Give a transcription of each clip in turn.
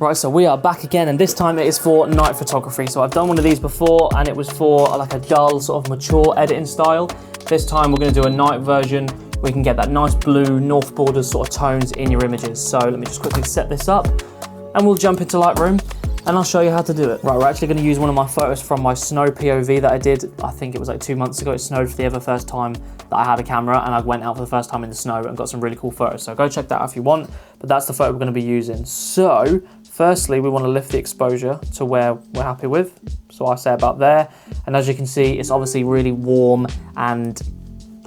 Right, so we are back again, and this time it is for night photography. So I've done one of these before, and it was for like a dull, sort of mature editing style. This time we're going to do a night version. We can get that nice blue, north borders sort of tones in your images. So let me just quickly set this up, and we'll jump into Lightroom, and I'll show you how to do it. Right, we're actually going to use one of my photos from my snow POV that I did. I think it was like 2 months ago. It snowed for the ever first time that I had a camera, and I went out for the first time in the snow and got some really cool photos. So go check that out if you want, but that's the photo we're going to be using. So firstly, we want to lift the exposure to where we're happy with. So I say about there. And as you can see, it's obviously really warm and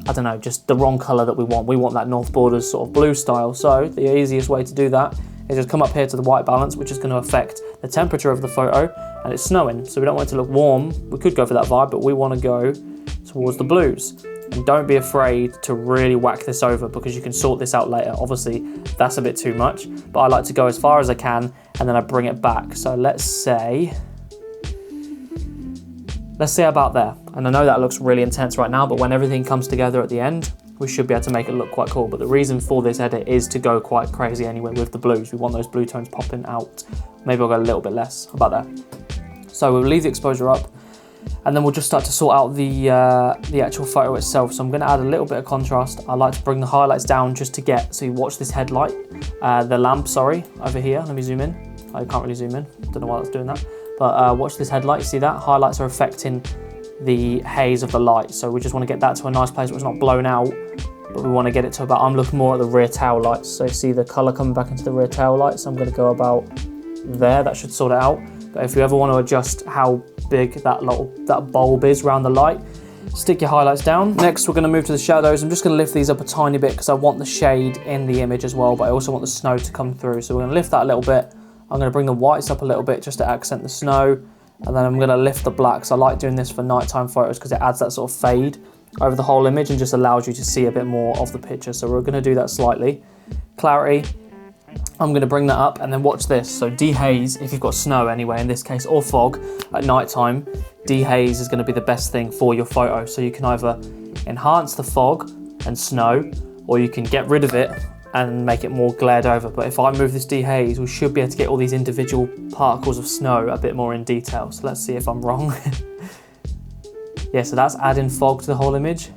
I don't know, just the wrong color that we want. We want that north borders sort of blue style. So the easiest way to do that is just come up here to the white balance, which is going to affect the temperature of the photo, and it's snowing. So we don't want it to look warm. We could go for that vibe, but we want to go towards the blues. And don't be afraid to really whack this over, because you can sort this out later. Obviously, that's a bit too much, but I like to go as far as I can and then I bring it back. So let's say about there. And I know that looks really intense right now, but when everything comes together at the end, we should be able to make it look quite cool. But the reason for this edit is to go quite crazy anyway with the blues. We want those blue tones popping out. Maybe I'll go a little bit less, about there. So we'll leave the exposure up, and then we'll just start to sort out the actual photo itself. So I'm going to add a little bit of contrast. I like to bring the highlights down just to get, so you watch this headlight, the lamp, sorry, over here. Let me zoom in. I can't really zoom in. Don't know why that's doing that. But watch this headlight. You see that? Highlights are affecting the haze of the light. So we just want to get that to a nice place where it's not blown out, but we want to get it to about, I'm looking more at the rear tail lights. So you see the color coming back into the rear tail lights. So I'm going to go about there. That should sort it out. But if you ever want to adjust how big that bulb is around the light, stick your highlights down. Next, we're going to move to the shadows. I'm just going to lift these up a tiny bit because I want the shade in the image as well, but I also want the snow to come through. So we're going to lift that a little bit. I'm going to bring the whites up a little bit just to accent the snow. And then I'm going to lift the blacks. I like doing this for nighttime photos because it adds that sort of fade over the whole image and just allows you to see a bit more of the picture. So we're going to do that slightly. Clarity, I'm going to bring that up, and then watch this. So dehaze, if you've got snow anyway in this case, or fog at nighttime, dehaze is going to be the best thing for your photo. So you can either enhance the fog and snow, or you can get rid of it and make it more glared over. But if I move this dehaze, we should be able to get all these individual particles of snow a bit more in detail. So let's see if I'm wrong. Yeah, so that's adding fog to the whole image.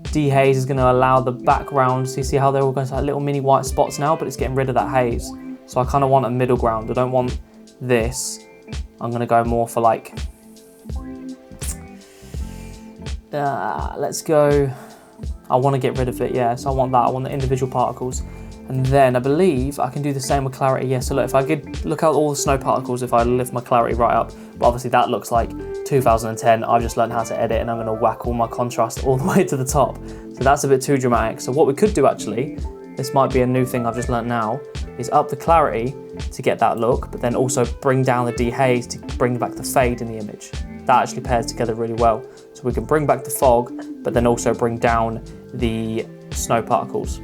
Dehaze is going to allow the background, so you see how they're all going to have little mini white spots now, but it's getting rid of that haze. So I kind of want a middle ground. I don't want this. I'm going to go more for like, let's go, I want to get rid of it, yeah. So I want that, I want the individual particles. And then I believe I can do the same with clarity. Yeah, so look, if I could look at all the snow particles, if I lift my clarity right up, but obviously that looks like 2010. I've just learned how to edit, and I'm going to whack all my contrast all the way to the top. So that's a bit too dramatic. So what we could do actually, this might be a new thing I've just learned now, is up the clarity to get that look, but then also bring down the dehaze to bring back the fade in the image. That actually pairs together really well. So we can bring back the fog, but then also bring down the snow particles.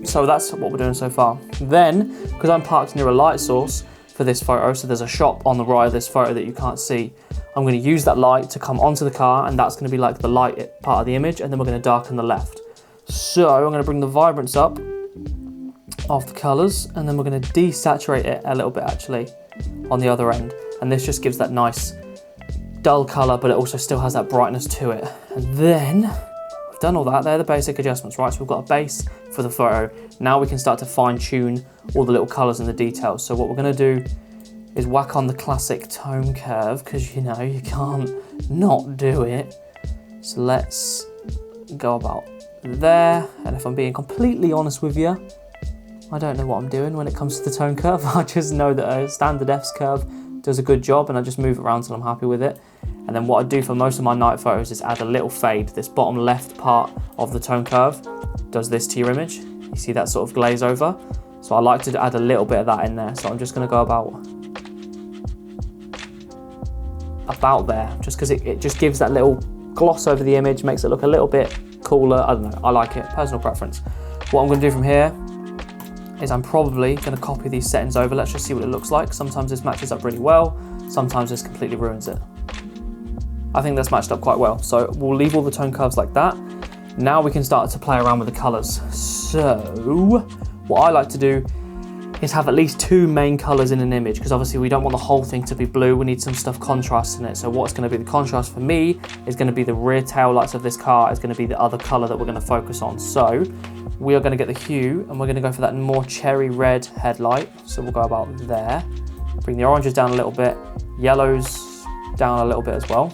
So that's what we're doing so far. Then, because I'm parked near a light source for this photo, so there's a shop on the right of this photo that you can't see, I'm going to use that light to come onto the car, and that's going to be like the light part of the image, and then we're going to darken the left. So I'm going to bring the vibrance up of the colours, and then we're going to desaturate it a little bit actually on the other end. And this just gives that nice dull colour, but it also still has that brightness to it. And then we've done all that. They're the basic adjustments, right? So we've got a base for the photo. Now we can start to fine tune all the little colours and the details. So what we're going to do is whack on the classic tone curve, because you know you can't not do it. So let's go about there. And if I'm being completely honest with you, I don't know what I'm doing when it comes to the tone curve. I just know that a standard F's curve does a good job, and I just move it around till I'm happy with it. And then what I do for most of my night photos is add a little fade. This bottom left part of the tone curve does this to your image. You see that sort of glaze over? So I like to add a little bit of that in there. So I'm just going to go about there, just because it just gives that little gloss over the image, makes it look a little bit cooler. I don't know, I like it, personal preference. What I'm going to do from here is I'm probably going to copy these settings over. Let's just see what it looks like. Sometimes this matches up really well, sometimes this completely ruins it. I think that's matched up quite well. So we'll leave all the tone curves like that. Now we can start to play around with the colors. So what I like to do is have at least 2 main colours in an image, because obviously we don't want the whole thing to be blue, we need some stuff contrasting it. So what's going to be the contrast for me is going to be the rear tail lights of this car, is going to be the other colour that we're going to focus on. So we are going to get the hue and we're going to go for that more cherry red headlight. So we'll go about there, bring the oranges down a little bit, yellows down a little bit as well.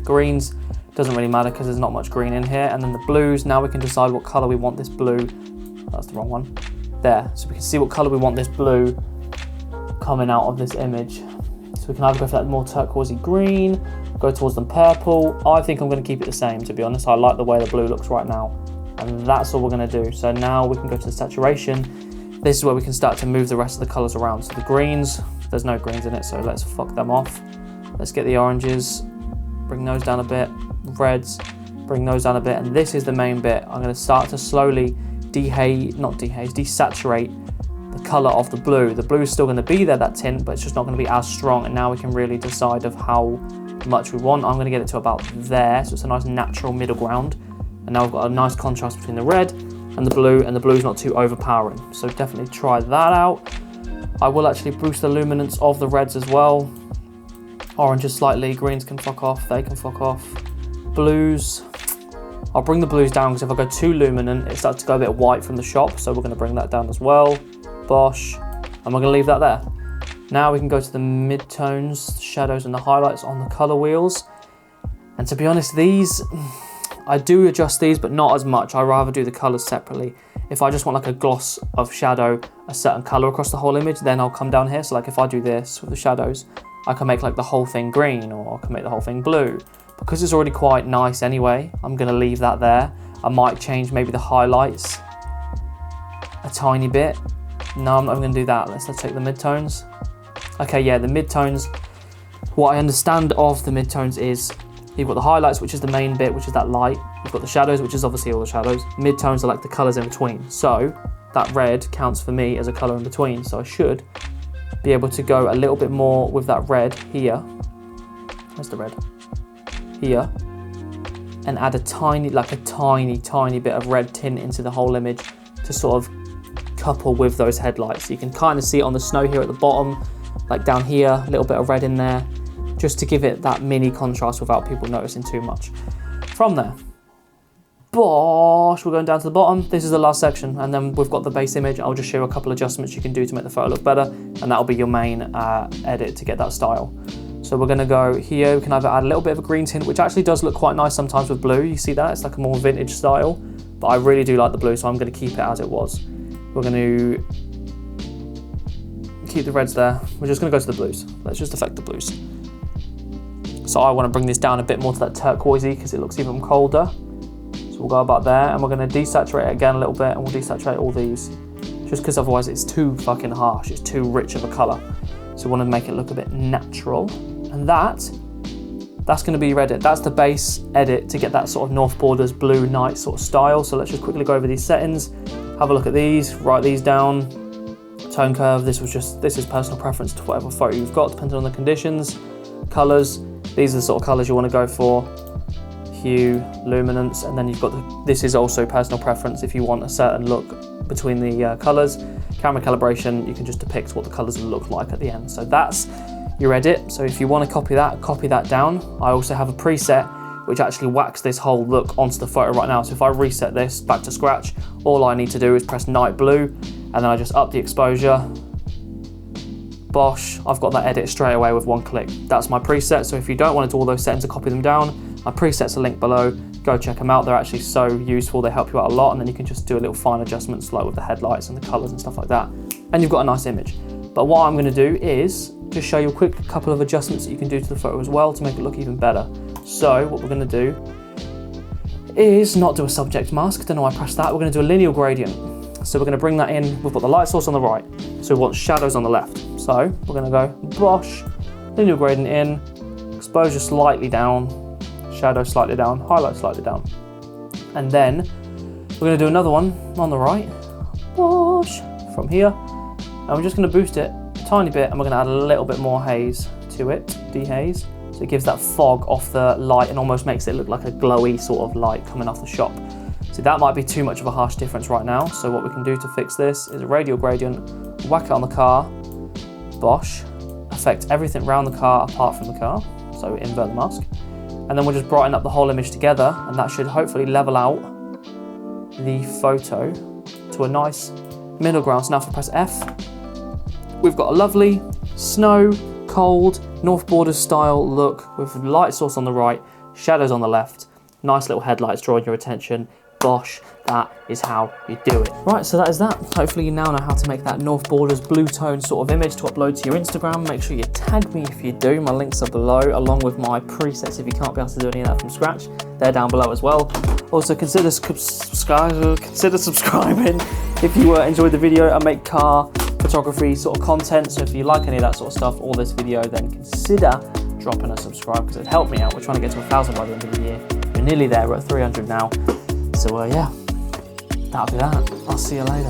Greens, doesn't really matter because there's not much green in here. And then the blues, now we can decide what colour we want this blue, that's the wrong one, there. So we can see what colour we want this blue coming out of this image. So we can either go for that more turquoisey green, go towards the purple. I think I'm going to keep it the same, to be honest. I like the way the blue looks right now. And that's all we're going to do. So now we can go to the saturation. This is where we can start to move the rest of the colours around. So the greens, there's no greens in it, so let's fuck them off. Let's get the oranges, bring those down a bit. Reds, bring those down a bit. And this is the main bit. I'm going to start to slowly desaturate the colour of the blue. The blue is still going to be there, that tint, but it's just not going to be as strong. And now we can really decide of how much we want. I'm going to get it to about there, so it's a nice natural middle ground. And now we've got a nice contrast between the red and the blue is not too overpowering. So definitely try that out. I will actually boost the luminance of the reds as well. Oranges slightly, greens can fuck off, they can fuck off. Blues, I'll bring the blues down because if I go too luminant, it starts to go a bit white from the shop. So we're going to bring that down as well. Bosh, and we're going to leave that there. Now we can go to the midtones, the shadows and the highlights on the color wheels. And to be honest, these, I do adjust these, but not as much. I rather do the colors separately. If I just want like a gloss of shadow, a certain color across the whole image, then I'll come down here. So like if I do this with the shadows, I can make like the whole thing green, or I can make the whole thing blue. Because it's already quite nice anyway, I'm gonna leave that there. I might change maybe the highlights a tiny bit. No, I'm not gonna do that. Let's take the midtones. Okay, yeah, the midtones. What I understand of the midtones is you've got the highlights, which is the main bit, which is that light. You've got the shadows, which is obviously all the shadows. Midtones are like the colors in between. So that red counts for me as a color in between. So I should be able to go a little bit more with that red here. Where's the red? Here. And add a tiny bit of red tint into the whole image to sort of couple with those headlights. You can kind of see it on the snow here at the bottom, like down here, a little bit of red in there, just to give it that mini contrast without people noticing too much. From there, bosh, we're going down to the bottom. This is the last section, and then we've got the base image. I'll just show you a couple of adjustments you can do to make the photo look better, and that'll be your main edit to get that style. So we're gonna go here, we can either add a little bit of a green tint, which actually does look quite nice sometimes with blue. You see that? It's like a more vintage style, but I really do like the blue, so I'm gonna keep it as it was. We're gonna keep the reds there. We're just gonna go to the blues. Let's just affect the blues. So I wanna bring this down a bit more to that turquoisey because it looks even colder. So we'll go about there, and we're gonna desaturate it again a little bit, and we'll desaturate all these, just because otherwise it's too fucking harsh, it's too rich of a color. So we wanna make it look a bit natural. And that's gonna be your edit. That's the base edit to get that sort of North Borders blue night sort of style. So let's just quickly go over these settings, have a look at these, write these down. Tone curve, this is personal preference to whatever photo you've got, depending on the conditions. Colors, these are the sort of colors you wanna go for. Hue, luminance, and then you've got this is also personal preference if you want a certain look between the colors. Camera calibration, you can just depict what the colors will look like at the end. So that's your edit. So if you want to copy that down. I also have a preset which actually whacks this whole look onto the photo right now. So if I reset this back to scratch, all I need to do is press night blue, and then I just up the exposure. Bosh, I've got that edit straight away with one click. That's my preset. So if you don't want to do all those settings and copy them down, my presets are linked below. Go check them out. They're actually so useful. They help you out a lot, and then you can just do a little fine adjustments like with the headlights and the colors and stuff like that. And you've got a nice image. But what I'm going to do is just show you a quick couple of adjustments that you can do to the photo as well to make it look even better. So what we're going to do is not do a subject mask. Don't know why I pressed that. We're going to do a linear gradient. So we're going to bring that in. We've got the light source on the right, so we want shadows on the left. So we're going to go bosh, linear gradient in, exposure slightly down, shadow slightly down, highlight slightly down. And then we're going to do another one on the right, bosh, from here. And we're just going to boost it a tiny bit, and we're going to add a little bit more haze to it, dehaze. So it gives that fog off the light and almost makes it look like a glowy sort of light coming off the shop. So that might be too much of a harsh difference right now. So what we can do to fix this is a radial gradient, whack it on the car, bosh, affect everything around the car apart from the car. So invert the mask. And then we'll just brighten up the whole image together, and that should hopefully level out the photo to a nice middle ground. So now if I press F, we've got a lovely snow, cold, North Borders style look with light source on the right, shadows on the left, nice little headlights drawing your attention. Bosh, that is how you do it. Right, so that is that. Hopefully you now know how to make that North Borders blue tone sort of image to upload to your Instagram. Make sure you tag me if you do. My links are below, along with my presets if you can't be able to do any of that from scratch. They're down below as well. Also consider subscribing if you enjoyed the video. I make car photography sort of content, so if you like any of that sort of stuff or this video, then consider dropping a subscribe because it'd help me out. We're trying to get to 1,000 by the end of the year. We're nearly there, we're at 300 now. So yeah, that'll be that. I'll see you later.